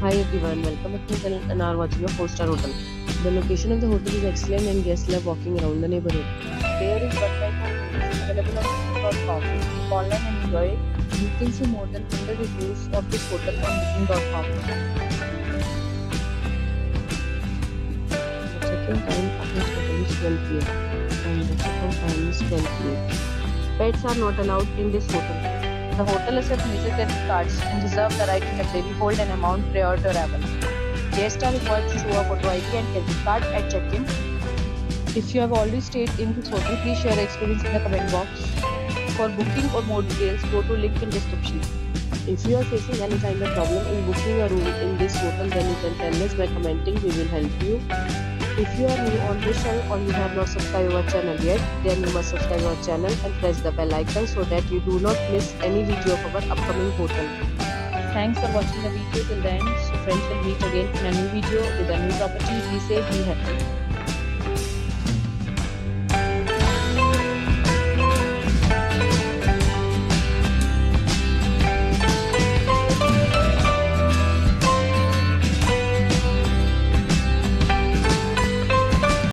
Hi everyone, welcome back to the channel and are watching a 4-star hotel. The location of the hotel is excellent and guests love walking around the neighborhood. There is Wi-Fi for available on booking.com. If you book online and enjoy it, you can see more than 100 reviews of this hotel on booking.com. The check-in time of this hotel is 12 p.m. and the check-out time is 12 p.m. Pets are not allowed in this hotel. The hotel accepts major credit cards and reserves the right to temporarily hold an amount prior to arrival. Guests are required to show a photo ID and credit card at check-in. If you have already stayed in this hotel, please share your experience in the comment box. For booking or more details, go to link in description. If you are facing any kind of problem in booking a room in this hotel, then you can tell us by commenting. We will help you. If you are new on this channel or you have not subscribed our channel yet, then you must subscribe our channel and press the bell icon so that you do not miss any video of our upcoming hotel. Thanks for watching the video till the end. So friends, will meet again in a new video with a new property. Be safe, be happy.